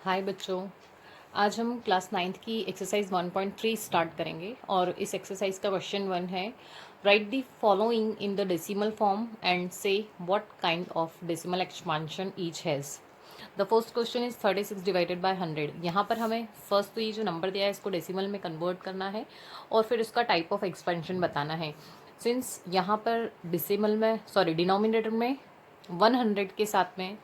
हाय बच्चों, आज हम क्लास नाइन्थ की एक्सरसाइज 1.3 स्टार्ट करेंगे और इस एक्सरसाइज का क्वेश्चन 1 है। Write the following in the decimal form and say what kind of decimal expansion each has. The first question is 36 divided by 100। यहाँ पर हमें फर्स्ट तो ये जो नंबर दिया है इसको डेसिमल में कन्वर्ट करना है और फिर उसका टाइप ऑफ एक्सपेंशन बताना है। सिंस यहाँ पर डिनोमिनेटर में 100 के साथ में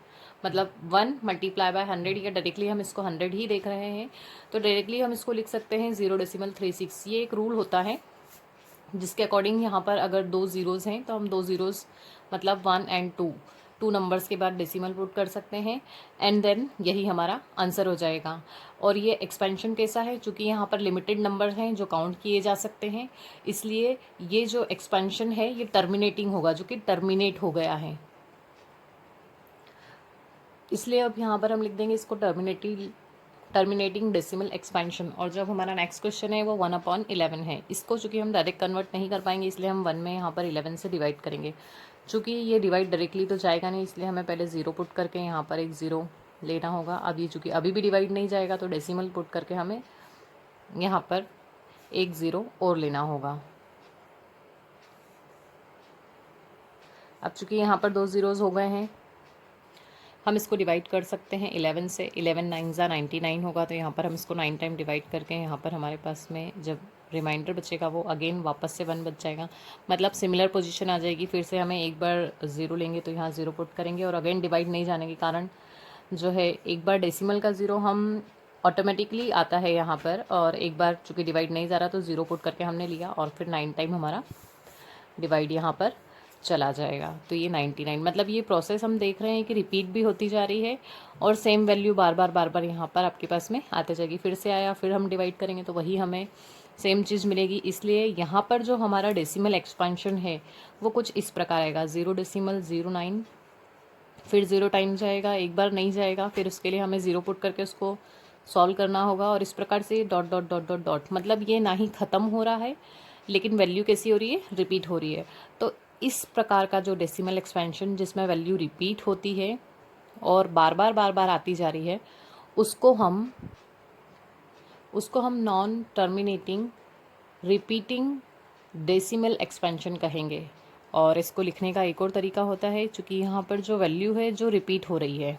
मतलब 1 मल्टीप्लाई बाय 100 या डायरेक्टली हम इसको 100 ही देख रहे हैं तो डायरेक्टली हम इसको लिख सकते हैं 0.36। ये एक रूल होता है जिसके अकॉर्डिंग यहाँ पर अगर दो ज़ीरोज़ हैं तो हम दो ज़ीरोज़ मतलब 1 एंड 2 नंबर्स के बाद डेसिमल पुट कर सकते हैं एंड देन यही हमारा आंसर हो जाएगा। और ये एक्सपेंशन कैसा है, चूँकि यहाँ पर लिमिटेड नंबर हैं जो काउंट किए जा सकते हैं, इसलिए ये जो एक्सपेंशन है ये टर्मिनेटिंग होगा, जो कि टर्मिनेट हो गया है। इसलिए अब यहाँ पर हम लिख देंगे इसको टर्मिनेटिंग डेसिमल एक्सपेंशन। और जब हमारा नेक्स्ट क्वेश्चन है वो 1/11 है। इसको चूँकि हम डायरेक्ट कन्वर्ट नहीं कर पाएंगे इसलिए हम 1 में यहाँ पर 11 से डिवाइड करेंगे। चूँकि ये डिवाइड डायरेक्टली तो जाएगा नहीं इसलिए हमें पहले 0 पुट करके यहाँ पर एक 0 लेना होगा। अब ये चूँकि अभी भी डिवाइड नहीं जाएगा तो डेसिमल पुट करके हमें यहाँ पर एक 0 और लेना होगा। अब चूँकि यहाँ पर दो ज़ीरोज़ हो गए हैं हम इसको डिवाइड कर सकते हैं 11 से। 11 9 ज़ा 99 होगा तो यहाँ पर हम इसको 9 टाइम डिवाइड करके यहाँ पर हमारे पास में जब रिमाइंडर बचेगा वो अगेन वापस से 1 बच जाएगा, मतलब सिमिलर पोजीशन आ जाएगी। फिर से हमें एक बार 0 लेंगे तो यहाँ 0 पुट करेंगे और अगेन डिवाइड नहीं जाने के कारण जो है एक बार डेसिमल का 0 हम ऑटोमेटिकली आता है यहाँ पर, और एक बार चूँकि डिवाइड नहीं जा रहा तो 0 पुट करके हमने लिया और फिर 9 टाइम हमारा डिवाइड यहाँ पर चला जाएगा। तो ये 99, मतलब ये प्रोसेस हम देख रहे हैं कि रिपीट भी होती जा रही है और सेम वैल्यू बार बार यहाँ पर आपके पास में आते जाएगी। फिर से आया, फिर हम डिवाइड करेंगे तो वही हमें सेम चीज़ मिलेगी। इसलिए यहाँ पर जो हमारा डेसिमल एक्सपेंशन है वो कुछ इस प्रकार आएगा 0.09, फिर 0 टाइम जाएगा, एक बार नहीं जाएगा, फिर उसके लिए हमें 0 पुट करके उसको सॉल्व करना होगा और इस प्रकार से dot dot dot dot dot, मतलब ये ना ही ख़त्म हो रहा है लेकिन वैल्यू कैसी हो रही है, रिपीट हो रही है। तो इस प्रकार का जो डेसिमल एक्सपेंशन जिसमें वैल्यू रिपीट होती है और बार बार आती जा रही है उसको हम non terminating repeating decimal expansion कहेंगे। और इसको लिखने का एक और तरीका होता है, चूँकि यहाँ पर जो वैल्यू है जो रिपीट हो रही है,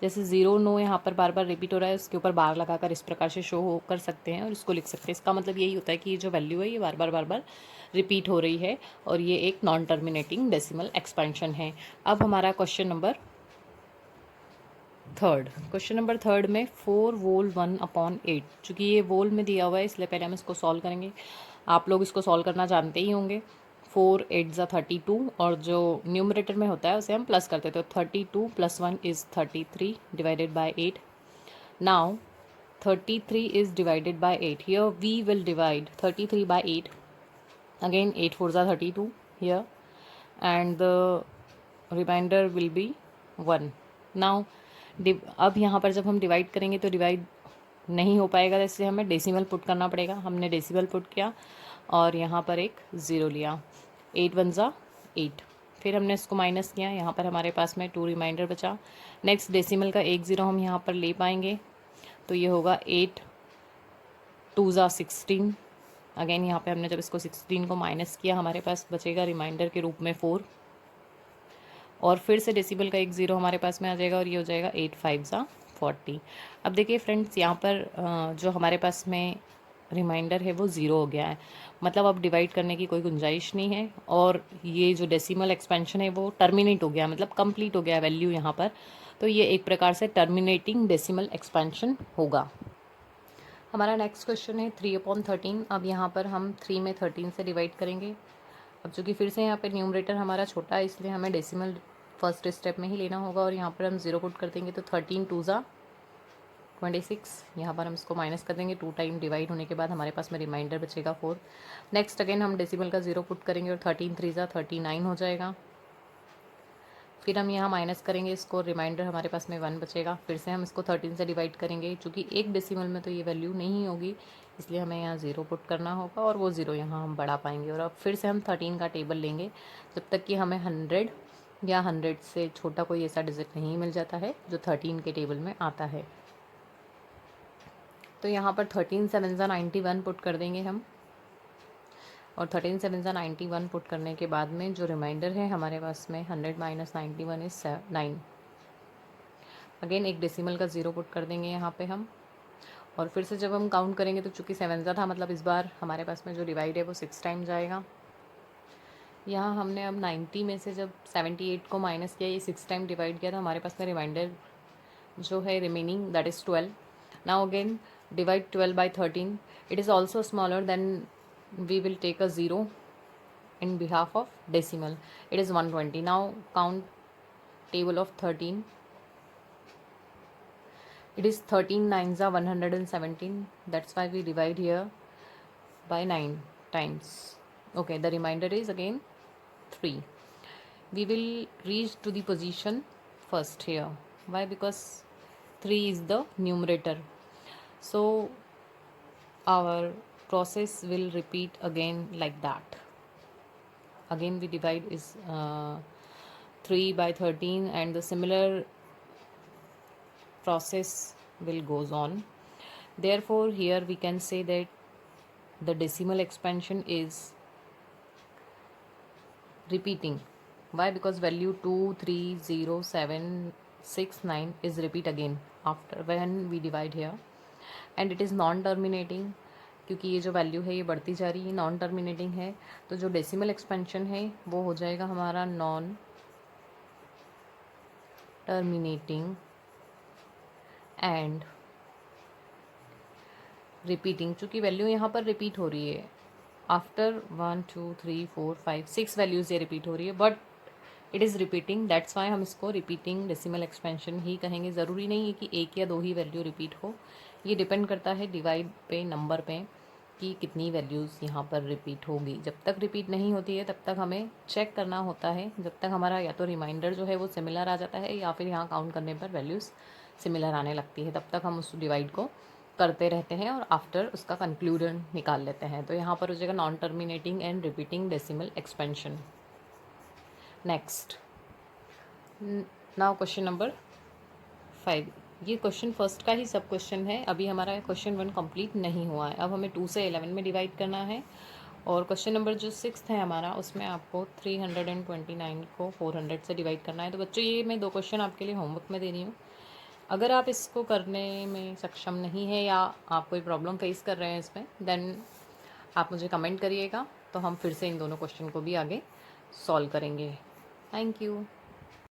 जैसे 0 9 यहाँ पर बार बार रिपीट हो रहा है, उसके ऊपर बार लगाकर इस प्रकार से शो हो कर सकते हैं और इसको लिख सकते हैं। इसका मतलब यही होता है कि ये जो वैल्यू है ये बार बार रिपीट हो रही है और ये एक नॉन टर्मिनेटिंग डेसिमल एक्सपेंशन है। अब हमारा क्वेश्चन नंबर थर्ड में 4 वोल 1/8, चूँकि ये वोल में दिया हुआ है इसलिए पहले हम इसको सॉल्व करेंगे। आप लोग इसको सॉल्व करना जानते ही होंगे। 4 8 ज़ा 32 और जो न्यूमरेटर में होता है उसे हम प्लस करते थे, तो 32 + 1 is 33 divided by 8। Now 33 is divided by 8। Here we will divide 33 by 8। Again 8 4 ज़ा 32 here and the remainder will be 1। Now अब यहाँ पर जब हम डिवाइड करेंगे तो डिवाइड नहीं हो पाएगा, जैसे हमें डेसिमल पुट करना पड़ेगा। हमने डेसिमल पुट किया और यहाँ पर एक 0 लिया, 8 1 ज़ा 8। फिर हमने इसको माइनस किया, यहाँ पर हमारे पास में 2 रिमाइंडर बचा। नेक्स्ट डेसिमल का एक 0 हम यहाँ पर ले पाएंगे तो ये होगा 8 2 ज़ा 16। अगेन यहाँ पे हमने जब इसको 16 को माइनस किया हमारे पास बचेगा रिमाइंडर के रूप में 4 और फिर से डेसिबल का एक 0 हमारे पास में आ जाएगा और ये हो जाएगा 8 5 ज़ा 40। अब देखिए फ्रेंड्स, यहाँ पर जो हमारे पास में रिमाइंडर है वो 0 हो गया है, मतलब अब डिवाइड करने की कोई गुंजाइश नहीं है और ये जो डेसिमल एक्सपेंशन है वो टर्मिनेट हो गया, मतलब कंप्लीट हो गया वैल्यू यहाँ पर। तो ये एक प्रकार से टर्मिनेटिंग डेसिमल एक्सपेंशन होगा। हमारा नेक्स्ट क्वेश्चन है 3/13। अब यहाँ पर हम 3 में 13 से डिवाइड करेंगे। अब चूँकि फिर से यहाँ पे न्यूमरेटर हमारा छोटा है इसलिए हमें डेसिमल फर्स्ट स्टेप में ही लेना होगा और यहाँ पर हम 0 पुट कर देंगे तो 13 2 ज़ा 26। यहाँ पर हम इसको माइनस कर देंगे, 2 टाइम डिवाइड होने के बाद हमारे पास में रिमाइंडर बचेगा 4। नेक्स्ट अगेन हम डेसिमल का 0 पुट करेंगे और 13 3 ज़ा 39 हो जाएगा। फिर हम यहाँ माइनस करेंगे इसको, रिमाइंडर हमारे पास में 1 बचेगा। फिर से हम इसको 13 से डिवाइड करेंगे, चूँकि एक डेसिमल में तो ये वैल्यू नहीं होगी इसलिए हमें यहाँ 0 पुट करना होगा और वो 0 यहाँ हम बढ़ा पाएंगे। और अब फिर से हम 13 का टेबल लेंगे जब तक कि हमें 100 या 100 से छोटा कोई ऐसा डिजिट नहीं मिल जाता है जो 13 के टेबल में आता है। तो यहाँ पर 13 7 91 पुट कर देंगे हम, और 13 7 91 पुट करने के बाद में जो रिमाइंडर है हमारे पास में 100 माइनस 91 इज 9। अगेन एक डेसिमल का 0 पुट कर देंगे यहाँ पे हम, और फिर से जब हम काउंट करेंगे तो चूँकि 7 था, मतलब इस बार हमारे पास में जो डिवाइड है वो 6 टाइम जाएगा। यहाँ हमने अब 90 में से जब 78 को माइनस किया, ये 6 टाइम डिवाइड किया, तो हमारे पास में रिमाइंडर जो है remaining that is 12। Now again divide 12 by 13, it is also smaller, then we will take a 0 in behalf of decimal, it is 120. Now count table of 13, it is 13 9s are 117, that's why we divide here by 9 times. Okay, the remainder is again 3. We will reach to the position first here. Why? Because 3 is the numerator, so our process will repeat again like that. Again we divide is 3 by 13, and the similar process will goes on. Therefore here we can say that the decimal expansion is repeating. Why? Because value 2 3 0 7 6 9 is repeat again after when we divide here, and it is non terminating, क्योंकि ये जो value है ये बढ़ती जा रही है, non terminating है, तो जो डेसिमल एक्सपेंशन है वो हो जाएगा हमारा नॉन टर्मिनेटिंग एंड रिपीटिंग। चूँकि वैल्यू यहाँ पर रिपीट हो रही है आफ्टर 1 2 3 4 5 6 वैल्यूज़ ये रिपीट हो रही है, but it is repeating, that's why हम इसको रिपीटिंग डेसिमल एक्सपेंशन ही कहेंगे। ज़रूरी नहीं है कि एक या दो ही वैल्यू रिपीट हो, ये डिपेंड करता है डिवाइड पे, नंबर पे, कि कितनी वैल्यूज़ यहाँ पर रिपीट होगी। जब तक रिपीट नहीं होती है तब तक हमें चेक करना होता है, जब तक हमारा या तो रिमाइंडर जो है वो सिमिलर आ जाता है, या फिर यहाँ काउंट करने पर वैल्यूज़ सिमिलर आने लगती है, तब तक हम उस डिवाइड को करते रहते हैं और आफ्टर उसका कंक्लूजन निकाल लेते हैं। तो यहाँ पर हो जाएगा non terminating and repeating decimal expansion. Next, now question number 5। ये क्वेश्चन फर्स्ट का ही सब क्वेश्चन है, अभी हमारा क्वेश्चन 1 कंप्लीट नहीं हुआ है। अब हमें 2 से 11 में डिवाइड करना है, और क्वेश्चन नंबर जो 6 है हमारा, उसमें आपको 329 को 400 से डिवाइड करना है। तो बच्चों ये मैं 2 क्वेश्चन आपके लिए होमवर्क में दे रही हूँ। अगर आप इसको करने में सक्षम नहीं है या आप कोई प्रॉब्लम फेस कर रहे हैं इसमें, देन आप मुझे कमेंट करिएगा, तो हम फिर से इन दोनों क्वेश्चन को भी आगे सॉल्व करेंगे। Thank you.